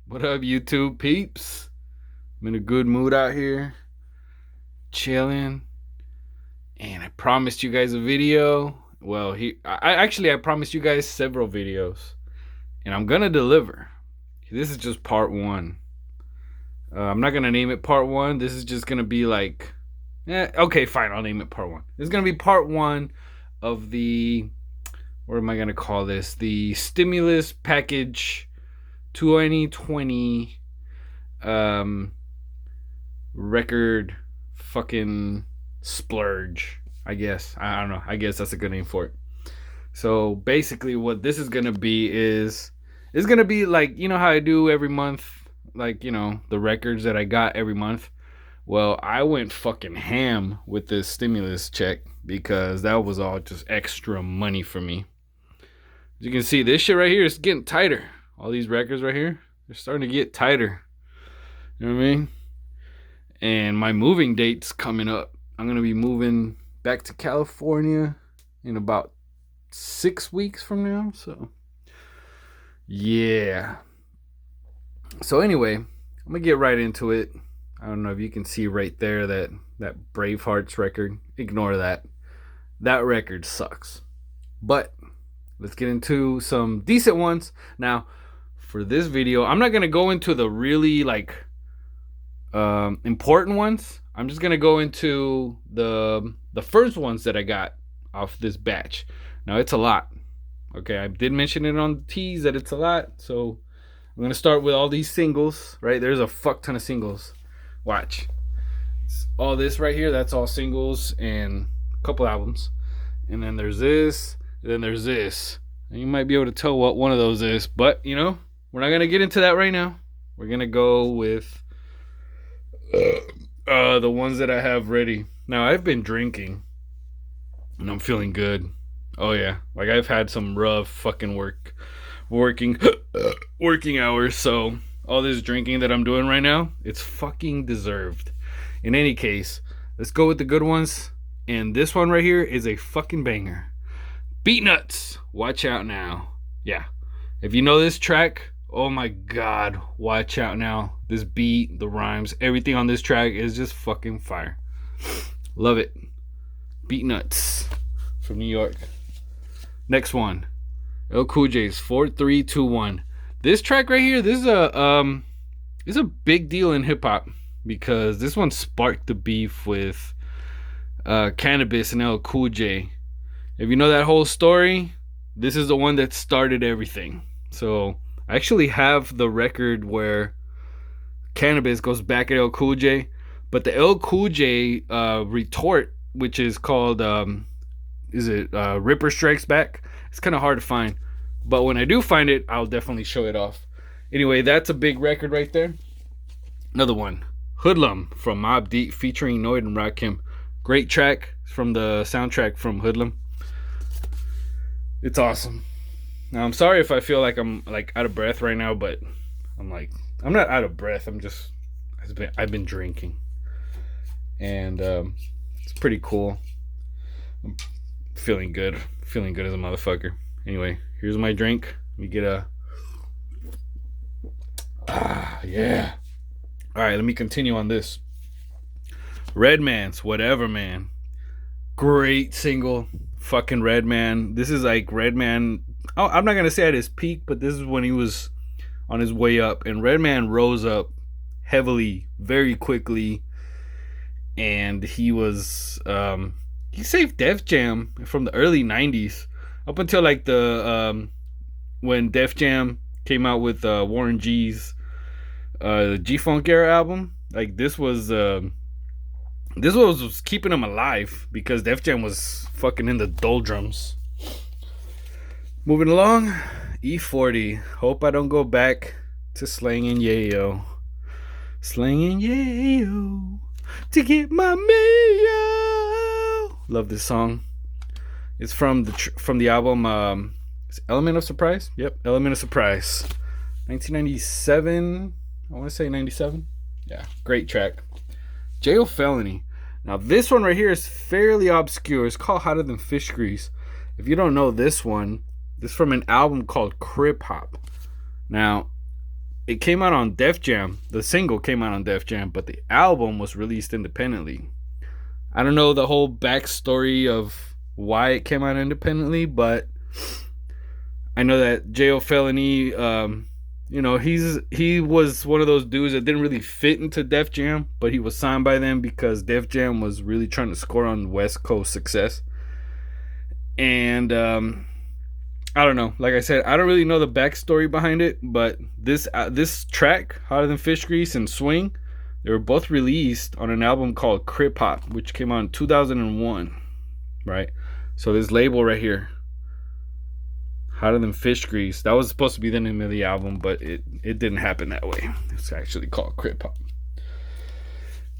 What up, YouTube peeps? I'm in a good mood out here, chilling, and I promised you guys a video. Well, I promised you guys several videos, and I'm gonna deliver. This is just part one. I'm not gonna name it part one. This is just gonna be like, okay, fine. I'll name it part one. This is gonna be part one of the, what am I gonna call this? The stimulus package 2020 record fucking splurge, I guess. I don't know. I guess that's a good name for it. So basically what this is gonna be is it's gonna be like, you know how I do every month, like, you know, the records that I got every month. Well, I went fucking ham with this stimulus check because that was all just extra money for me. As you can see, this shit right here is getting tighter. All these records right here, they're starting to get tighter. You know what I mean? And my moving date's coming up. I'm gonna be moving back to California in about 6 weeks from now. So yeah. So anyway, I'm gonna get right into it. I don't know if you can see right there that Bravehearts record. Ignore that. That record sucks. But let's get into some decent ones. Now, for this video, I'm not gonna go into the really like important ones. I'm just gonna go into the first ones that I got off this batch. Now it's a lot. Okay, I did mention it on the tease that it's a lot, so I'm gonna start with all these singles. Right, there's a fuck ton of singles. Watch, it's all this right here. That's all singles and a couple albums. And then there's this. And then there's this. And you might be able to tell what one of those is, but you know, we're not gonna get into that right now. We're gonna go with the ones that I have ready. Now I've been drinking and I'm feeling good. Oh yeah, like I've had some rough fucking working hours. So all this drinking that I'm doing right now, it's fucking deserved. In any case, let's go with the good ones. And this one right here is a fucking banger. Beatnuts, watch out now. Yeah, if you know this track, oh my god, watch out now. This beat, the rhymes, everything on this track is just fucking fire. Love it. Beatnuts from New York. Next one, LL Cool J's 4321. This track right here, this is a big deal in hip hop because this one sparked the beef with Cannabis and LL Cool J. If you know that whole story, this is the one that started everything. So I actually have the record where Cannabis goes back at LL Cool J, but the LL Cool J retort, which is called Ripper Strikes Back. It's kind of hard to find, but when I do find it, I'll definitely show it off. Anyway, that's a big record right there. Another one, Hoodlum from Mobb Deep featuring Noyd and Rakim. Great track from the soundtrack from Hoodlum. It's awesome. Now I'm sorry if I feel like I'm like out of breath right now, but I'm not out of breath. I've been drinking, and it's pretty cool. I'm feeling good as a motherfucker. Anyway, here's my drink. Let me get a yeah. All right, let me continue on this. Redman's Whatever Man. Great single. Fucking Redman. This is like Redman. Oh, I'm not gonna say at his peak, but this is when he was on his way up, and Redman rose up heavily, very quickly, and he was he saved Def Jam from the early '90s up until like the when Def Jam came out with Warren G's G-Funk era album. Like this was keeping him alive because Def Jam was fucking in the doldrums. Moving along, E40. Hope I don't go back to slanging yayo. Slanging yayo to get my mayo. Love this song. It's from the album Element of Surprise. Yep, Element of Surprise. 1997. I want to say 97. Yeah, great track. Jail Felony. Now this one right here is fairly obscure. It's called Hotter Than Fish Grease. If you don't know this one, this is from an album called Crip Hop. Now, it came out on Def Jam. The single came out on Def Jam, but the album was released independently. I don't know the whole backstory of why it came out independently, but I know that J.O. Felony, he was one of those dudes that didn't really fit into Def Jam, but he was signed by them because Def Jam was really trying to score on West Coast success. And I don't know. Like I said, I don't really know the backstory behind it, but this track, Hotter Than Fish Grease and Swing, they were both released on an album called Crip Hop, which came out in 2001, right? So this label right here, Hotter Than Fish Grease, that was supposed to be the name of the album, but it didn't happen that way. It's actually called Crip Hop.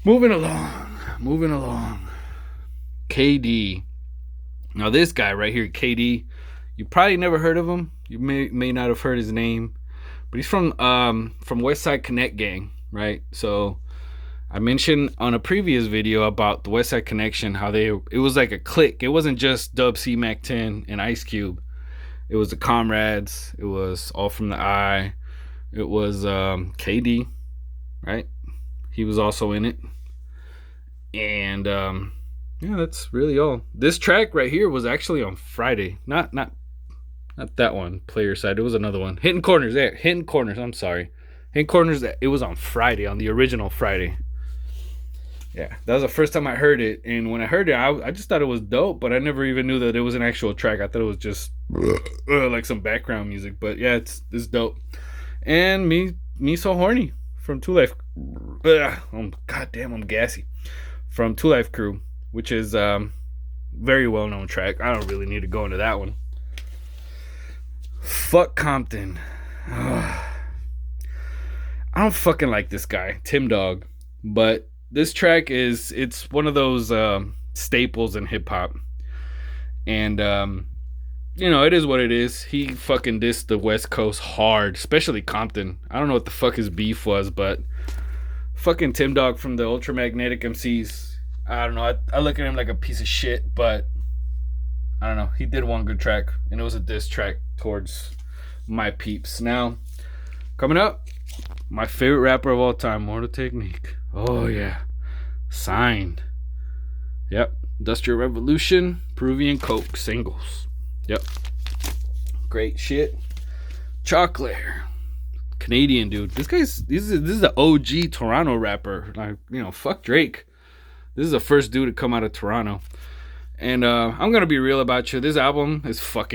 Moving along. KD. Now this guy right here, KD, you probably never heard of him. You may not have heard his name, but he's from Westside Connect Gang, right? So I mentioned on a previous video about the Westside Connection how it was like a clique. It wasn't just Dub C, Mac 10, and Ice Cube. It was the Comrades. It was All From the Eye. It was KD, right? He was also in it, and yeah, that's really all. This track right here was actually on Friday, not that one, Player Side. It was another one. Hidden Corners. Hidden Corners. I'm sorry. Hidden Corners. It was on Friday, on the original Friday. Yeah, that was the first time I heard it. And when I heard it, I just thought it was dope, but I never even knew that it was an actual track. I thought it was just like some background music. But yeah, it's dope. And Me So Horny from Two Life. Goddamn, I'm gassy. From Two Life Crew, which is very well known track. I don't really need to go into that one. Fuck Compton. I don't fucking like this guy, Tim Dog, but this track it's one of those staples in hip hop, and it is what it is. He fucking dissed the West Coast hard, especially Compton. I don't know what the fuck his beef was, but fucking Tim Dog from the Ultramagnetic MCs, I don't know. I look at him like a piece of shit, but I don't know. He did one good track, and it was a diss track towards my peeps. Now, coming up, my favorite rapper of all time, Mortal Technique. Oh, yeah. Signed. Yep. Industrial Revolution, Peruvian Coke singles. Yep. Great shit. Chocolate. Canadian dude. This is the OG Toronto rapper. Like, fuck Drake. This is the first dude to come out of Toronto. And I'm gonna be real about you. This album is fucking